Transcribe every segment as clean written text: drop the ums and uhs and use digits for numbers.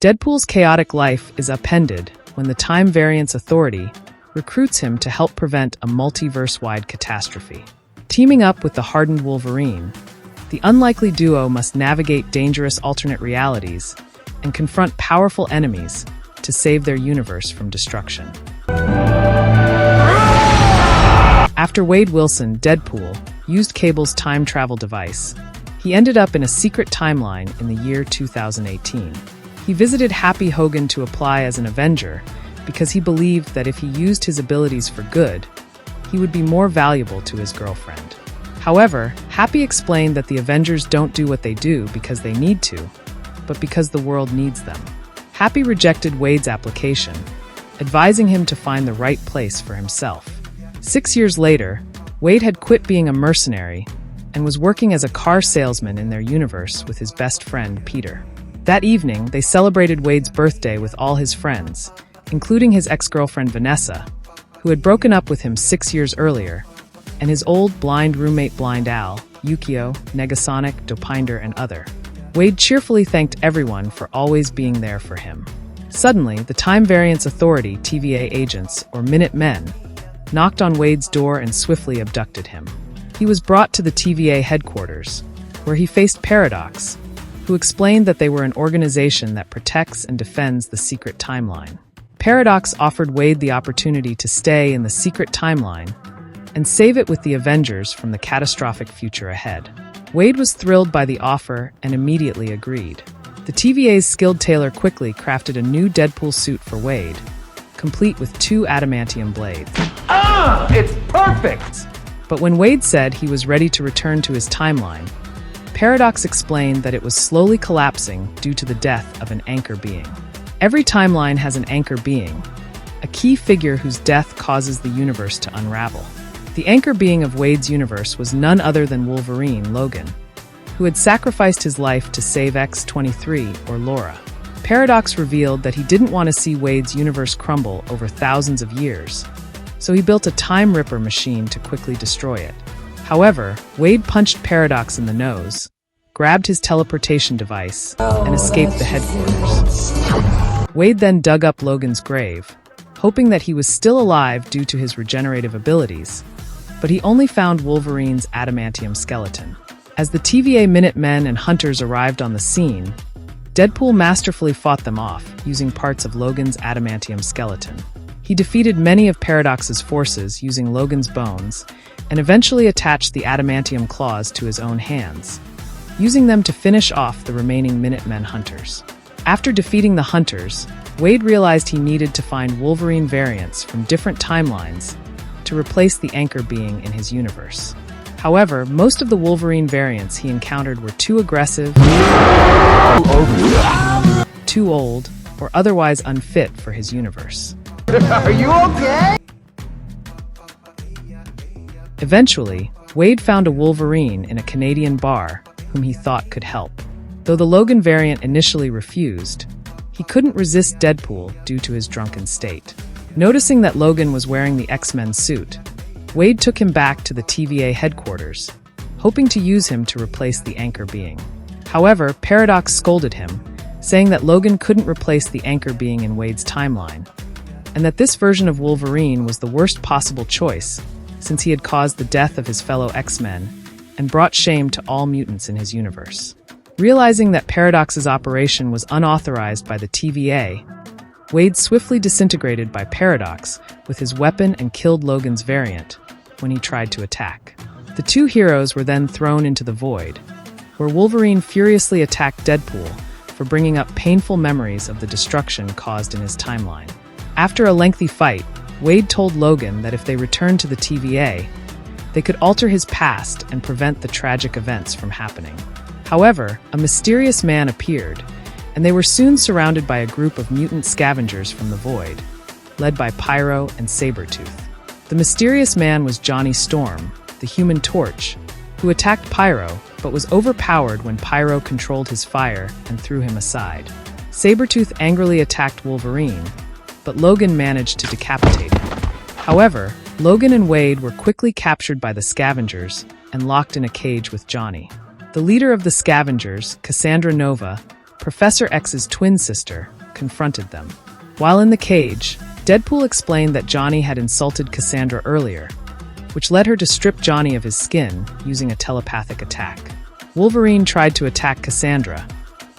Deadpool's chaotic life is upended when the Time Variance Authority recruits him to help prevent a multiverse-wide catastrophe. Teaming up with the hardened Wolverine, the unlikely duo must navigate dangerous alternate realities and confront powerful enemies to save their universe from destruction. After Wade Wilson, Deadpool, used Cable's time travel device, he ended up in a secret timeline in the year 2018. He visited Happy Hogan to apply as an Avenger because he believed that if he used his abilities for good, he would be more valuable to his girlfriend. However, Happy explained that the Avengers don't do what they do because they need to, but because the world needs them. Happy rejected Wade's application, advising him to find the right place for himself. 6 years later, Wade had quit being a mercenary and was working as a car salesman in their universe with his best friend, Peter. That evening, they celebrated Wade's birthday with all his friends, including his ex-girlfriend Vanessa, who had broken up with him 6 years earlier, and his old blind roommate Blind Al, Yukio, Negasonic, Dopinder, and other. Wade cheerfully thanked everyone for always being there for him. Suddenly, the Time Variance Authority TVA agents, or Minutemen, knocked on Wade's door and swiftly abducted him. He was brought to the TVA headquarters, where he faced Paradox, who explained that they were an organization that protects and defends the secret timeline. Paradox offered Wade the opportunity to stay in the secret timeline and save it with the Avengers from the catastrophic future ahead. Wade was thrilled by the offer and immediately agreed. The TVA's skilled tailor quickly crafted a new Deadpool suit for Wade, complete with 2 adamantium blades. It's perfect! But when Wade said he was ready to return to his timeline, Paradox explained that it was slowly collapsing due to the death of an anchor being. Every timeline has an anchor being, a key figure whose death causes the universe to unravel. The anchor being of Wade's universe was none other than Wolverine, Logan, who had sacrificed his life to save X-23, or Laura. Paradox revealed that he didn't want to see Wade's universe crumble over thousands of years, so he built a Time Ripper machine to quickly destroy it. However, Wade punched Paradox in the nose, grabbed his teleportation device, and escaped the headquarters. Wade then dug up Logan's grave, hoping that he was still alive due to his regenerative abilities, but he only found Wolverine's adamantium skeleton. As the TVA Minutemen and Hunters arrived on the scene, Deadpool masterfully fought them off, using parts of Logan's adamantium skeleton. He defeated many of Paradox's forces using Logan's bones, and eventually attached the adamantium claws to his own hands, using them to finish off the remaining Minutemen Hunters. After defeating the Hunters, Wade realized he needed to find Wolverine variants from different timelines to replace the anchor being in his universe. However, most of the Wolverine variants he encountered were too aggressive, too old, or otherwise unfit for his universe. Are you okay? Eventually, Wade found a Wolverine in a Canadian bar whom he thought could help. Though the Logan variant initially refused, he couldn't resist Deadpool due to his drunken state. Noticing that Logan was wearing the X-Men suit, Wade took him back to the TVA headquarters, hoping to use him to replace the anchor being. However, Paradox scolded him, saying that Logan couldn't replace the anchor being in Wade's timeline, and that this version of Wolverine was the worst possible choice, since he had caused the death of his fellow X-Men and brought shame to all mutants in his universe. Realizing that Paradox's operation was unauthorized by the TVA, Wade swiftly disintegrated by Paradox with his weapon and killed Logan's variant when he tried to attack. The two heroes were then thrown into the void, where Wolverine furiously attacked Deadpool for bringing up painful memories of the destruction caused in his timeline. After a lengthy fight, Wade told Logan that if they returned to the TVA, they could alter his past and prevent the tragic events from happening. However, a mysterious man appeared, and they were soon surrounded by a group of mutant scavengers from the void, led by Pyro and Sabretooth. The mysterious man was Johnny Storm, the Human Torch, who attacked Pyro but was overpowered when Pyro controlled his fire and threw him aside. Sabretooth angrily attacked Wolverine, but Logan managed to decapitate him. However, Logan and Wade were quickly captured by the scavengers and locked in a cage with Johnny. The leader of the scavengers, Cassandra Nova, Professor X's twin sister, confronted them. While in the cage, Deadpool explained that Johnny had insulted Cassandra earlier, which led her to strip Johnny of his skin using a telepathic attack. Wolverine tried to attack Cassandra,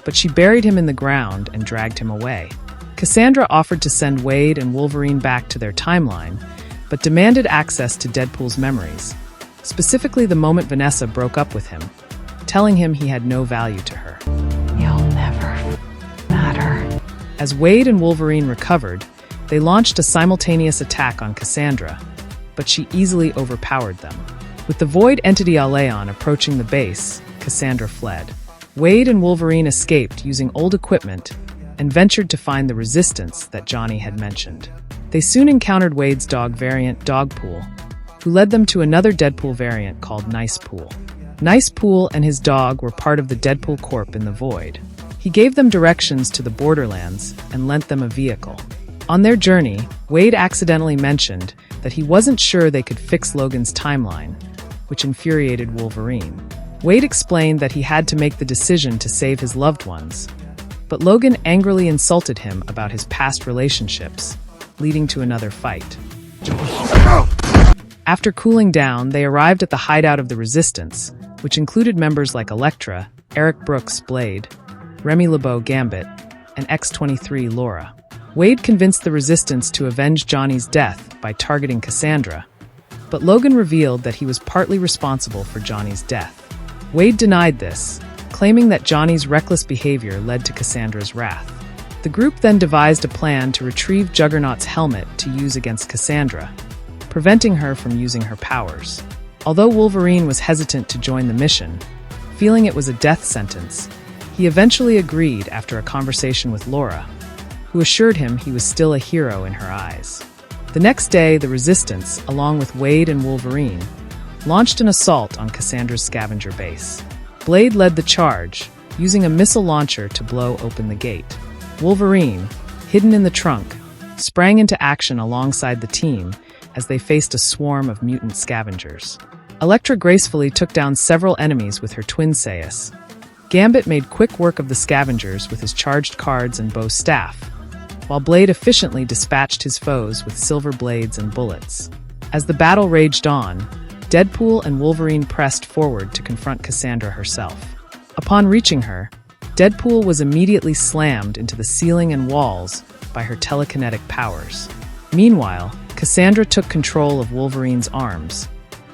but she buried him in the ground and dragged him away. Cassandra offered to send Wade and Wolverine back to their timeline, but demanded access to Deadpool's memories, specifically the moment Vanessa broke up with him, telling him he had no value to her. You'll never matter. As Wade and Wolverine recovered, they launched a simultaneous attack on Cassandra, but she easily overpowered them. With the Void entity Aleon approaching the base, Cassandra fled. Wade and Wolverine escaped using old equipment and ventured to find the resistance that Johnny had mentioned. They soon encountered Wade's dog variant, Dogpool, who led them to another Deadpool variant called Nicepool. Nicepool and his dog were part of the Deadpool Corp in the Void. He gave them directions to the Borderlands and lent them a vehicle. On their journey, Wade accidentally mentioned that he wasn't sure they could fix Logan's timeline, which infuriated Wolverine. Wade explained that he had to make the decision to save his loved ones, but Logan angrily insulted him about his past relationships, leading to another fight. After cooling down, they arrived at the hideout of the Resistance, which included members like Elektra, Eric Brooks, Blade, Remy LeBeau, Gambit, and X-23, Laura. Wade convinced the Resistance to avenge Johnny's death by targeting Cassandra, but Logan revealed that he was partly responsible for Johnny's death. Wade denied this, claiming that Johnny's reckless behavior led to Cassandra's wrath. The group then devised a plan to retrieve Juggernaut's helmet to use against Cassandra, preventing her from using her powers. Although Wolverine was hesitant to join the mission, feeling it was a death sentence, he eventually agreed after a conversation with Laura, who assured him he was still a hero in her eyes. The next day, the Resistance, along with Wade and Wolverine, launched an assault on Cassandra's scavenger base. Blade led the charge, using a missile launcher to blow open the gate. Wolverine, hidden in the trunk, sprang into action alongside the team as they faced a swarm of mutant scavengers. Elektra gracefully took down several enemies with her twin Sais. Gambit made quick work of the scavengers with his charged cards and bow staff, while Blade efficiently dispatched his foes with silver blades and bullets. As the battle raged on, Deadpool and Wolverine pressed forward to confront Cassandra herself. Upon reaching her, Deadpool was immediately slammed into the ceiling and walls by her telekinetic powers. Meanwhile, Cassandra took control of Wolverine's arms,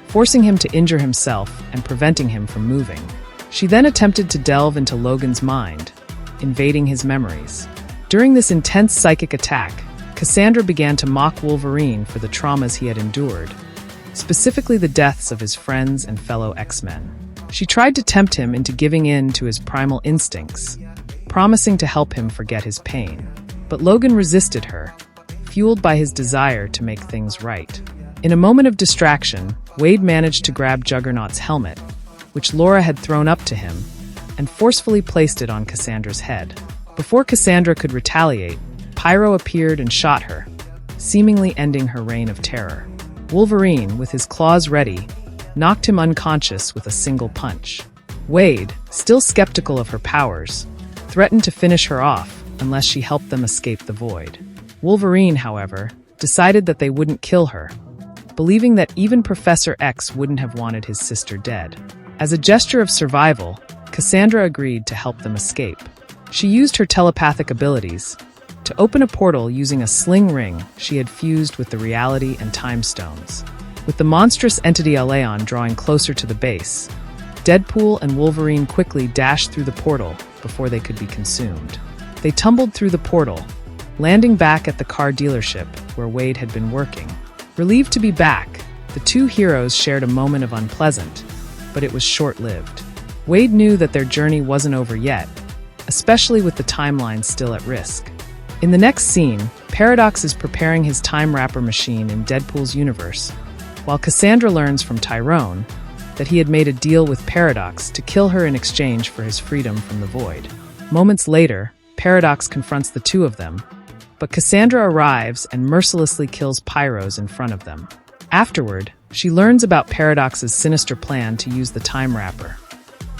forcing him to injure himself and preventing him from moving. She then attempted to delve into Logan's mind, invading his memories. During this intense psychic attack, Cassandra began to mock Wolverine for the traumas he had endured, specifically the deaths of his friends and fellow X-Men. She tried to tempt him into giving in to his primal instincts, promising to help him forget his pain. But Logan resisted her, fueled by his desire to make things right. In a moment of distraction, Wade managed to grab Juggernaut's helmet, which Laura had thrown up to him, and forcefully placed it on Cassandra's head. Before Cassandra could retaliate, Pyro appeared and shot her, seemingly ending her reign of terror. Wolverine, with his claws ready, knocked him unconscious with a single punch. Wade, still skeptical of her powers, threatened to finish her off unless she helped them escape the Void. Wolverine, however, decided that they wouldn't kill her, believing that even Professor X wouldn't have wanted his sister dead. As a gesture of survival, Cassandra agreed to help them escape. She used her telepathic abilities to open a portal using a sling ring she had fused with the reality and time stones. With the monstrous entity Aleon drawing closer to the base, Deadpool and Wolverine quickly dashed through the portal before they could be consumed. They tumbled through the portal, landing back at the car dealership where Wade had been working. Relieved to be back, the two heroes shared a moment of unpleasant, but it was short-lived. Wade knew that their journey wasn't over yet, especially with the timeline still at risk. In the next scene, Paradox is preparing his time wrapper machine in Deadpool's universe, while Cassandra learns from Tyrone that he had made a deal with Paradox to kill her in exchange for his freedom from the Void. Moments later, Paradox confronts the two of them, but Cassandra arrives and mercilessly kills Pyros in front of them. Afterward, she learns about Paradox's sinister plan to use the time wrapper,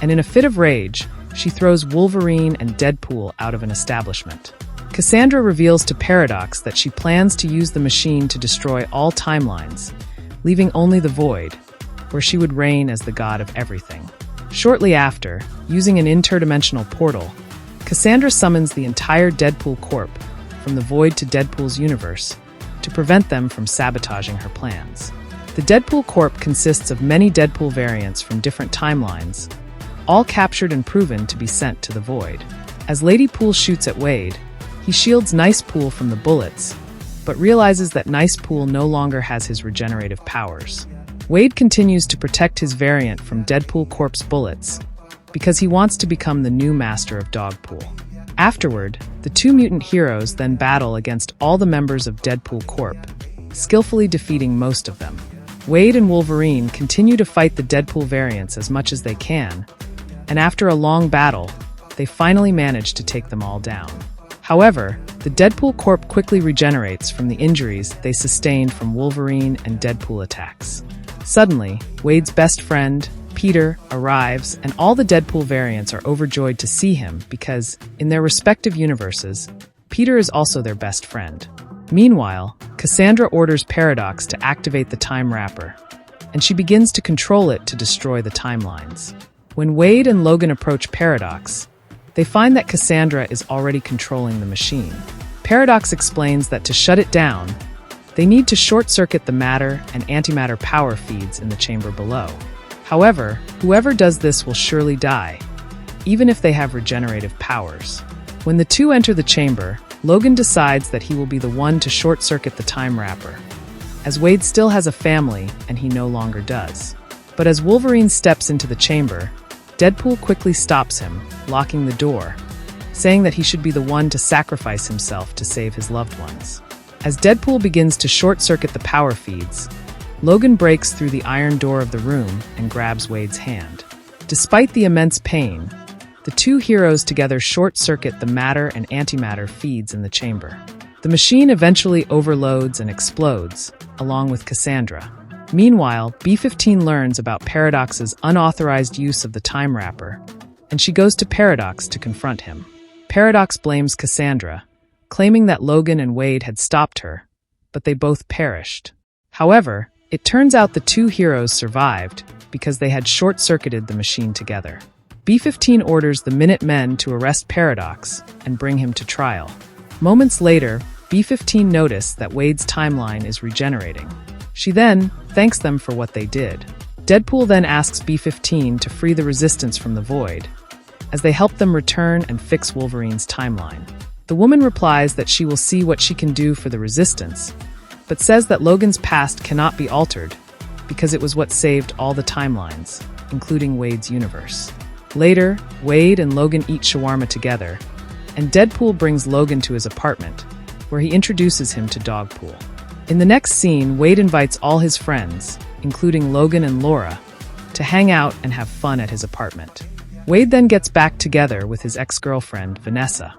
and in a fit of rage, she throws Wolverine and Deadpool out of an establishment. Cassandra reveals to Paradox that she plans to use the machine to destroy all timelines, leaving only the Void, where she would reign as the god of everything. Shortly after, using an interdimensional portal, Cassandra summons the entire Deadpool Corp from the Void to Deadpool's universe to prevent them from sabotaging her plans. The Deadpool Corp consists of many Deadpool variants from different timelines, all captured and proven to be sent to the Void. As Lady Pool shoots at Wade, he shields Nice Pool from the bullets, but realizes that Nice Pool no longer has his regenerative powers. Wade continues to protect his variant from Deadpool Corp's bullets because he wants to become the new master of Dogpool. Afterward, the two mutant heroes then battle against all the members of Deadpool Corp, skillfully defeating most of them. Wade and Wolverine continue to fight the Deadpool variants as much as they can, and after a long battle, they finally manage to take them all down. However, the Deadpool Corp quickly regenerates from the injuries they sustained from Wolverine and Deadpool attacks. Suddenly, Wade's best friend, Peter, arrives, and all the Deadpool variants are overjoyed to see him because, in their respective universes, Peter is also their best friend. Meanwhile, Cassandra orders Paradox to activate the Time Wrapper, and she begins to control it to destroy the timelines. When Wade and Logan approach Paradox, they find that Cassandra is already controlling the machine. Paradox explains that to shut it down, they need to short-circuit the matter and antimatter power feeds in the chamber below. However, whoever does this will surely die, even if they have regenerative powers. When the two enter the chamber, Logan decides that he will be the one to short-circuit the Time Wrapper, as Wade still has a family and he no longer does. But as Wolverine steps into the chamber, Deadpool quickly stops him, locking the door, saying that he should be the one to sacrifice himself to save his loved ones. As Deadpool begins to short-circuit the power feeds, Logan breaks through the iron door of the room and grabs Wade's hand. Despite the immense pain, the two heroes together short-circuit the matter and antimatter feeds in the chamber. The machine eventually overloads and explodes, along with Cassandra. Meanwhile, B-15 learns about Paradox's unauthorized use of the Time Wrapper, and she goes to Paradox to confront him. Paradox blames Cassandra, claiming that Logan and Wade had stopped her, but they both perished. However, it turns out the two heroes survived because they had short-circuited the machine together. B-15 orders the Minutemen to arrest Paradox and bring him to trial. Moments later, B-15 notice that Wade's timeline is regenerating. She then thanks them for what they did. Deadpool then asks B-15 to free the Resistance from the Void, as they help them return and fix Wolverine's timeline. The woman replies that she will see what she can do for the Resistance, but says that Logan's past cannot be altered because it was what saved all the timelines, including Wade's universe. Later, Wade and Logan eat shawarma together, and Deadpool brings Logan to his apartment, where he introduces him to Dogpool. In the next scene, Wade invites all his friends, including Logan and Laura, to hang out and have fun at his apartment. Wade then gets back together with his ex-girlfriend, Vanessa.